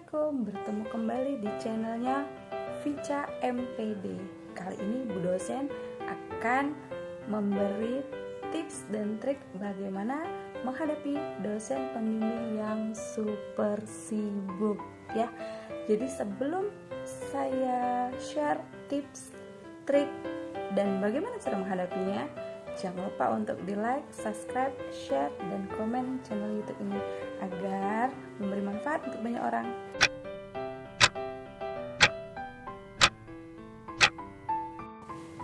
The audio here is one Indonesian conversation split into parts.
Assalamualaikum, bertemu kembali di channelnya Vica MPD. Kali ini Bu dosen akan memberi tips dan trik bagaimana menghadapi dosen pembimbing yang super sibuk ya. Jadi sebelum saya share tips, trik, dan bagaimana cara menghadapinya, jangan lupa untuk di like, subscribe, share, dan komen channel YouTube ini agar memberi manfaat untuk banyak orang.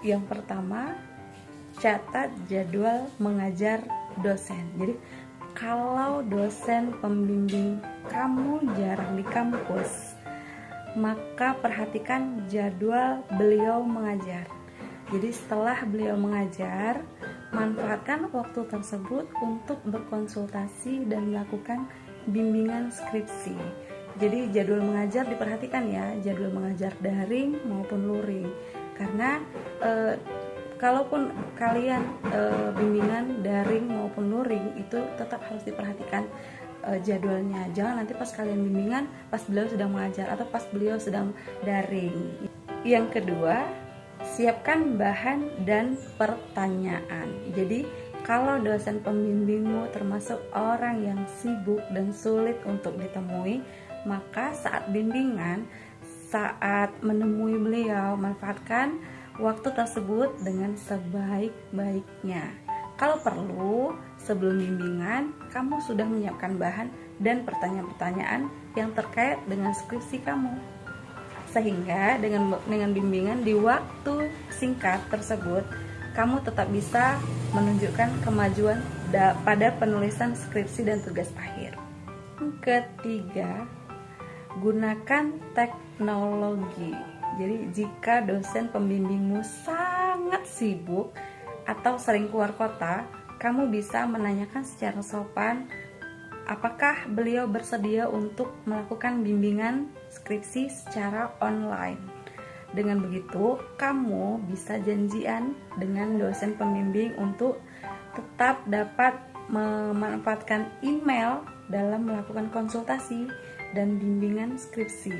Yang pertama, catat jadwal mengajar dosen. Jadi kalau dosen pembimbing kamu jarang di kampus, maka perhatikan jadwal beliau mengajar. Jadi setelah beliau mengajar, manfaatkan waktu tersebut untuk berkonsultasi dan melakukan bimbingan skripsi. Jadi jadwal mengajar diperhatikan ya, jadwal mengajar daring maupun luring. Karena kalaupun kalian bimbingan daring maupun luring, itu tetap harus diperhatikan jadwalnya. Jangan nanti pas kalian bimbingan, pas beliau sedang mengajar atau pas beliau sedang daring. Yang kedua, siapkan bahan dan pertanyaan. Jadi kalau dosen pembimbingmu termasuk orang yang sibuk dan sulit untuk ditemui, maka saat bimbingan, saat menemui beliau, manfaatkan waktu tersebut dengan sebaik-baiknya. Kalau perlu, sebelum bimbingan, kamu sudah menyiapkan bahan dan pertanyaan-pertanyaan yang terkait dengan skripsi kamu. Sehingga dengan bimbingan di waktu singkat tersebut, kamu tetap bisa menunjukkan kemajuan pada penulisan skripsi dan tugas akhir. Ketiga, gunakan teknologi. Jadi jika dosen pembimbingmu sangat sibuk atau sering keluar kota, kamu bisa menanyakan secara sopan apakah beliau bersedia untuk melakukan bimbingan skripsi secara online. Dengan begitu, kamu bisa janjian dengan dosen pembimbing untuk tetap dapat memanfaatkan email dalam melakukan konsultasi dan bimbingan skripsi.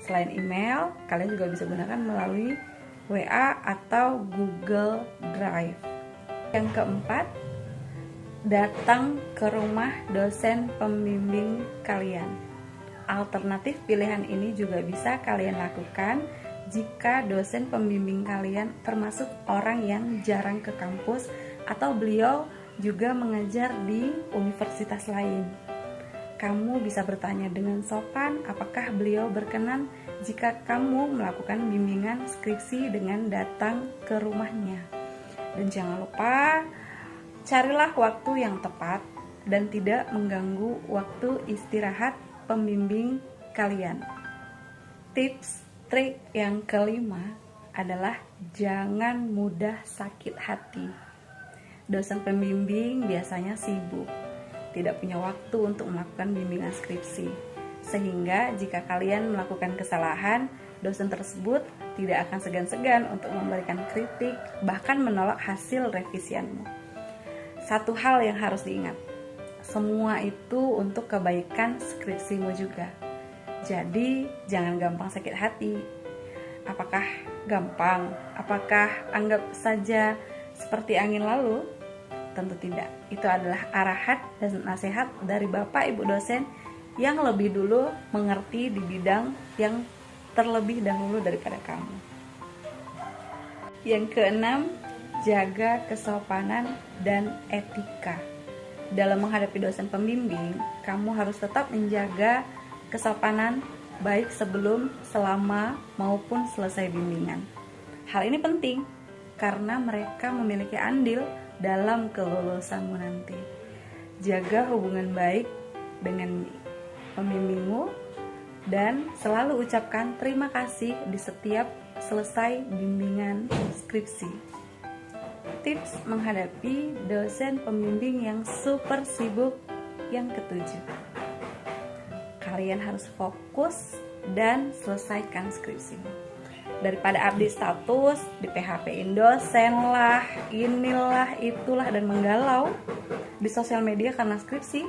Selain email, kalian juga bisa gunakan melalui WA atau Google Drive. Yang keempat, datang ke rumah dosen pembimbing kalian. Alternatif pilihan ini juga bisa kalian lakukan jika dosen pembimbing kalian termasuk orang yang jarang ke kampus atau beliau juga mengajar di universitas lain. Kamu bisa bertanya dengan sopan apakah beliau berkenan jika kamu melakukan bimbingan skripsi dengan datang ke rumahnya. Dan jangan lupa, carilah waktu yang tepat dan tidak mengganggu waktu istirahat pembimbing kalian. Tips trik yang kelima adalah jangan mudah sakit hati. Dosen pembimbing biasanya sibuk, tidak punya waktu untuk melakukan bimbingan skripsi. Sehingga jika kalian melakukan kesalahan, dosen tersebut tidak akan segan-segan untuk memberikan kritik, bahkan menolak hasil revisianmu. Satu hal yang harus diingat, semua itu untuk kebaikan skripsimu juga. Jadi jangan gampang sakit hati. Apakah gampang? Apakah anggap saja seperti angin lalu? Tentu tidak. Itu adalah arahan dan nasihat dari Bapak Ibu dosen yang lebih dulu mengerti di bidang yang terlebih dahulu daripada kamu. Yang keenam, jaga kesopanan dan etika. Dalam menghadapi dosen pembimbing, kamu harus tetap menjaga kesopanan baik sebelum, selama, maupun selesai bimbingan. Hal ini penting karena mereka memiliki andil dalam kelulusanmu nanti. Jaga hubungan baik dengan pembimbingmu dan selalu ucapkan terima kasih di setiap selesai bimbingan skripsi. Tips menghadapi dosen pembimbing yang super sibuk yang ketujuh, kalian harus fokus dan selesaikan skripsimu. Daripada update status, di PHP-in dosen lah, inilah, itulah, dan menggalau di sosial media karena skripsi,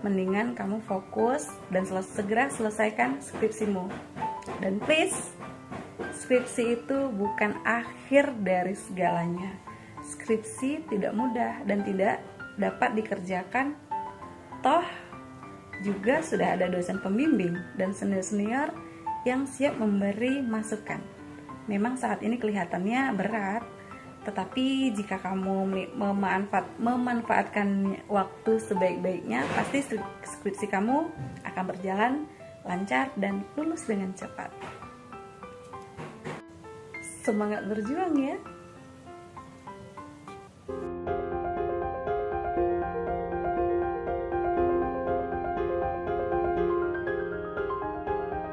mendingan kamu fokus dan segera selesaikan skripsimu. Dan please, skripsi itu bukan akhir dari segalanya. Skripsi tidak mudah dan tidak dapat dikerjakan. Toh juga sudah ada dosen pembimbing dan senior-senior yang siap memberi masukan. Memang saat ini kelihatannya berat, tetapi jika kamu memanfaatkan waktu sebaik-baiknya, pasti skripsi kamu akan berjalan lancar dan lulus dengan cepat. Semangat berjuang ya!